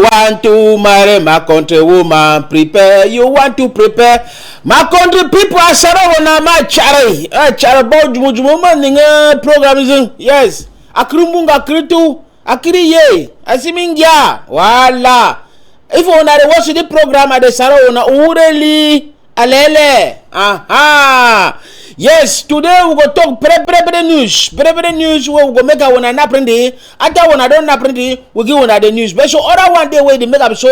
want to marry my country woman, prepare. You want to prepare. My country people are sorry na my chari. Chari about woman ninga program. Yes. Akrumbunga kritu. Akiri ye. Asimingia. Wala. If you want to watch the program at the Saro na ureli alele. Aha. Yes, today we go talk pre news. Pre news we go make a one and apprenti. After one I don't apprenti, we give one the news. But so other one day where they make up so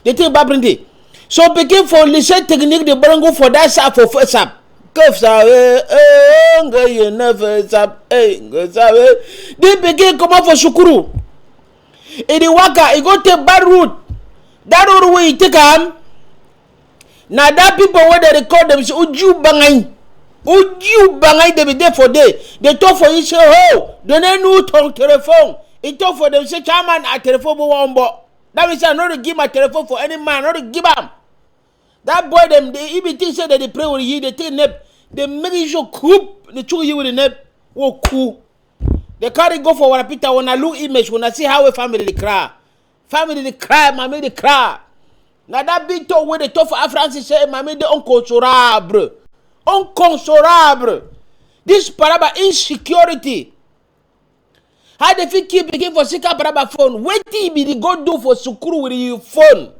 they take apprenti. So begin for listen technique the brango for that side for first up. Curves are you never up. They begin come out for Shukuru. In the waka, it go take bad route. That road way you take now that people where they record them say Uju bangay they be there for day. They talk for you say oh don't know talk telephone. It talk for them say chairman a telephone one bo. That means I not to give my telephone for any man, not to give them. That boy them they even think say that they pray with you, they take nap, they make you show coop, they chew you with the nap. Oh cool. They carry go for one Peter when I look image when I see how a family they cry. Family they cry, mommy they cry. Now that big talk where they talk for Francis say, "Mamie de inconsolable, inconsolable." This paraba insecurity. How they fit keep begin for sika paraba phone? Wait till be the go do for sukuru with your phone.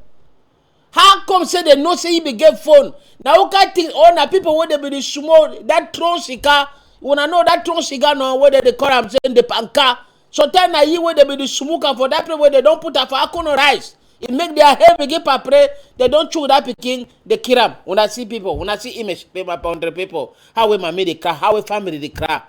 How come say they no say you be get phone? Now okay think all na people where they be the small that tron sika. When I know that tron sika no where they call am saying the panka. So tell na you where they be the smoker for that place where they don't put a for akono rice. It make their hair begin to pray. They don't chew that picking, they kill them. When I see people, when I see image, paper 100 people, how we mammy they cry, how we family they cry.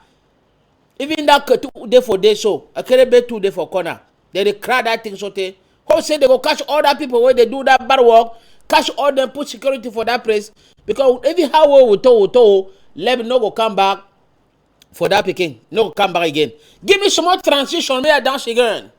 Even that 2 day for day so, I can't be 2 day for corner. They cry that thing so they. How say they go catch all that people where they do that bad work, catch all them, put security for that place. Because even how we told, let me no go come back for that picking, no go come back again. Give me some more transition, may I dance again.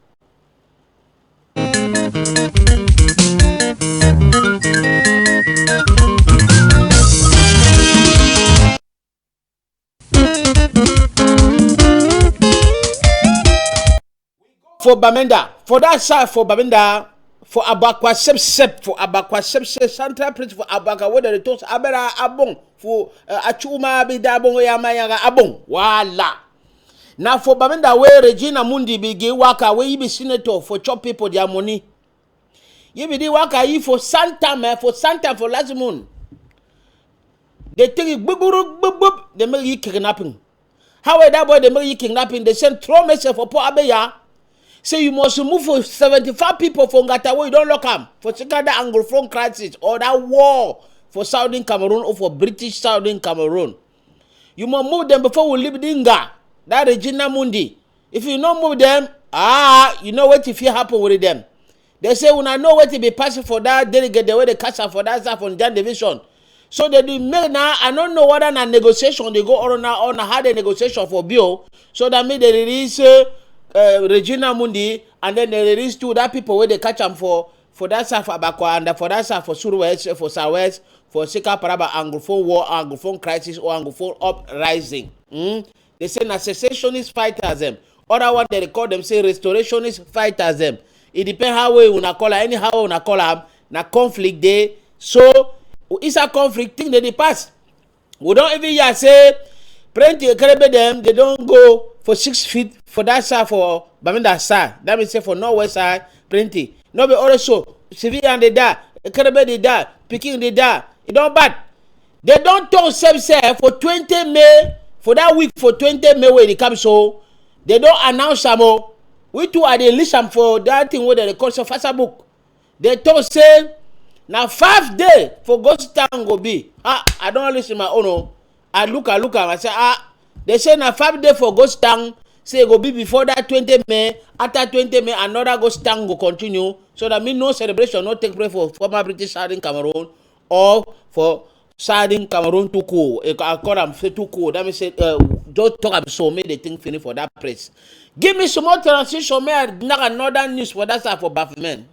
For Bamenda, for that side for Bamenda, for Abakwa Sep, for Abakwa Sep, Central Prince for Abaka, whether the toast Abera Abong, for Achuma Bidabong Yamayaga Abong, Wala. Now for Bamenda, where Regina Mundi be gay waka, where you be senator for chop people their money. You be the waka for Santa, man, for Santa for last moon. They take it, boop, they make you kidnapping. How that boy they make you kidnapping? They send throw message for poor Abeya. Say you must move for 75 people from Gatawa, you don't lock them. For second that Anglophone crisis or that war for Southern Cameroon or for British Southern Cameroon. You must move them before we leave Dinga. That Regina Mundi. If you don't move them, you know what if you happen with them. They say when I know what to be passing for that delegate, the way they catch up for that stuff on Jan Division. So they do make now, I don't know whether na negotiation they go on how the negotiation for bill. So that means they release Regina Mundi, and then they release to that people where they catch them for that side for Abakwa and for that side for Surwest, for Southwest, for Sika Paraba Anglophone war, Anglophone crisis, or Anglophone uprising. They say na secessionist fighters them. Other one they call them say restorationist fighters them. It depends how we wanna call it, anyhow we wanna call them. Na conflict day. So it's a conflict thing they pass. We don't even yet say plenty them, they don't go for 6 feet for that side for Bamenda side. That means say for northwest side, plenty. No be also civilian they die, they die, picking they die. It don't bad. They don't talk self for 20 May, for that week for 20 May where they come so they don't announce some more. We too are they listen for that thing where they call so fast book. They talk say now 5 days for ghost town go be. I don't listen my own. I look I say they say na 5 days for ghost town. Say it go be before that 20 May. After 20 May, another ghost town go continue. So that means no celebration not take place for former British Southern Cameroon or for Southern Cameroon too cool. I call them say too cool. That means say don't talk about so make the thing finish for that place. Give me some more transition. May I not another news for that side for Bafmen.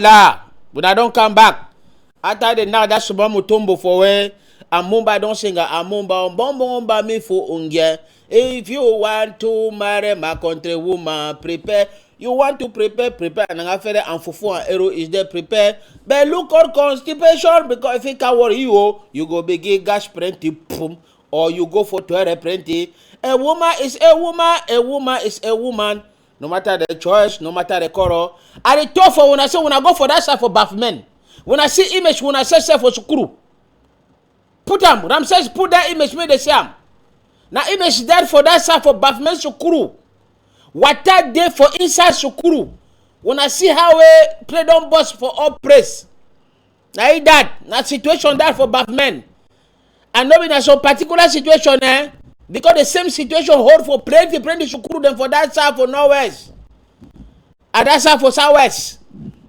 Voila. When I don't come back. After the now that's small mutombo for where Amumba don't sing Amumba Bombomba me for unge. If you want to marry my country woman, prepare. You want to prepare, and after and Fufu and Ero is there, prepare. But look on constipation because if it can worry you go begin gas plenty, or you go for 12 plenty. A woman is a woman, a woman is a woman. No matter the choice, no matter the color. And it's tough for when I go for that side for Bafmen. When I see image, when I say for Sukuru, put them. Ramses put that image, made the same. Now image that for that side for Bafmen Sukuru. What that day for inside Sukuru. When I see how we play down boss for all praise. Now that situation that for Bafmen. And not in some particular situation, because the same situation hold for plenty Sukuru than for that side for Northwest. And that side for Southwest.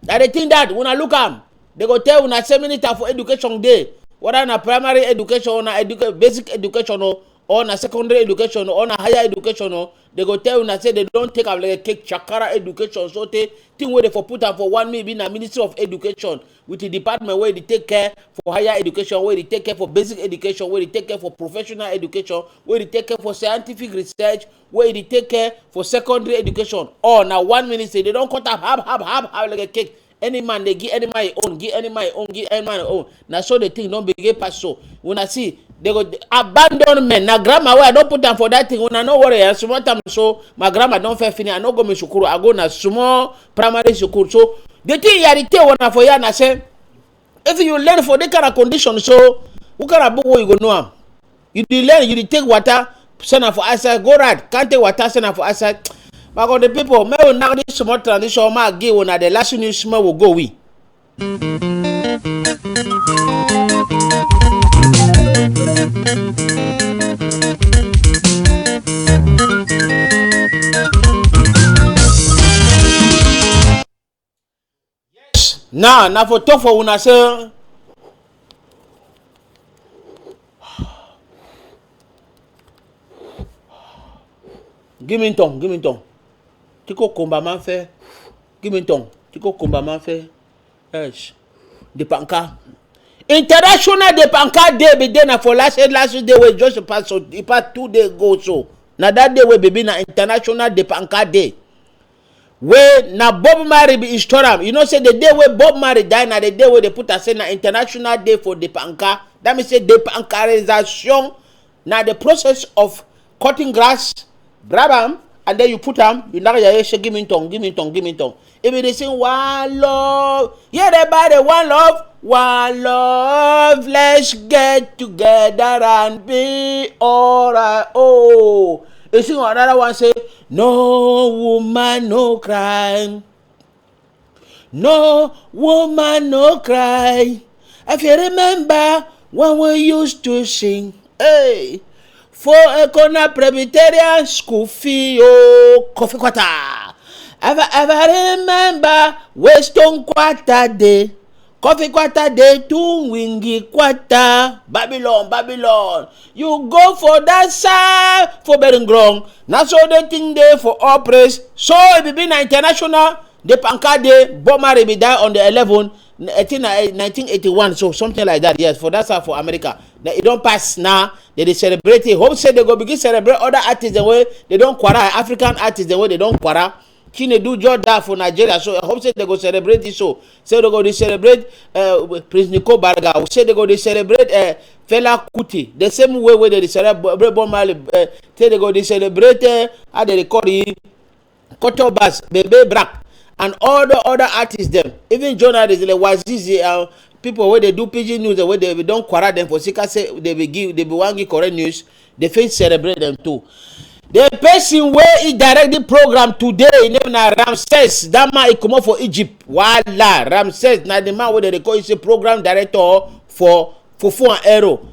And they think that when I look at them, they go tell when I 7 minutes for education day. Whether na primary education or basic education or na secondary education or na higher education, they go tell when I say they don't take up like a cake chakara education. So they think where they for put up for one maybe na Ministry of Education with the department where they take care for higher education, where they take care for basic education, where they take care for professional education, where they take care for scientific research, where they take care for secondary education. Or now 1 minute say they don't cut up have like a cake. Any man they give any man own, give any man own, give any man own. Now so the thing don't begin pass so. When I see they go abandonment. Now grandma where I don't put them for that thing. When I know what I am, small time so my grandma don't fair finish. I don't go me shukuru. I go na small primary shukuru. So the thing you are the one for you and I say if you learn for that kind of condition, so what kind of book you go know? You learn, you take water, send for outside, go right. Can't take water, send for outside. But the people, may we now this small transition, ma give when the last news small will go we. Yes. Now for talk for una say. Give me tongue. Tiko komba man fait. Give me tongue. Tiko komba man fait. Yes. De panka. International de panka day be there na for last day we just pass so it pass 2 days go so. Na that day we be na international de panka day. Where na Bob Marley be install. You know say the day where Bob Marley die na the day where they put a say na international day for de panka. That means say de pankarization na the process of cutting grass, grab them. And then you put them, you now say, give me tongue. If they say, one love, yeah, everybody, one love, let's get together and be alright. Oh, you see another one say, no woman, no cry. No woman, no cry. If you remember when we used to sing, hey. For a corner Presbyterian school fee, oh, coffee quarter. Ever remember Western quarter day, coffee quarter day, two wingy quarter, Babylon. You go for that side for bedding ground. Now so the thing there for all praise. So it be international, the Panka day, Bob Marley be die on the 11th. 1981, so something like that. Yes, for that side for America. It don't pass now. They celebrate it. Hope say they go begin celebrate other artists the way they don't quarter. African artists the way they don't quarter. Kine do Jordan for Nigeria. So I hope say they go celebrate this. So say they go celebrate Prince Nico Barga. Say they go celebrate Fela Kuti. The same way where they celebrate Bob Marley. Say they go celebrate how they record it. Koto Bass, Bebe Brak. And all the other artists them, even journalists like Wazizi, people where they do Pidgin news, where they don't quarrel them for Sika say they be one give correct news, they face celebrate them too. The person where he direct the program today, name na Ramses, that man he come up for Egypt. Voila, Ramses, na the man where they call is a program director for Fufu and Ero.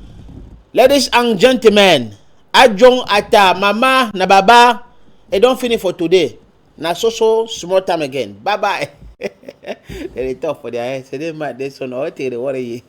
Ladies and gentlemen, Ajong Ata, Mama, na Baba, it don't finish for today. Now so small time again. Bye bye. They tough for their head. So they might this one or they worry.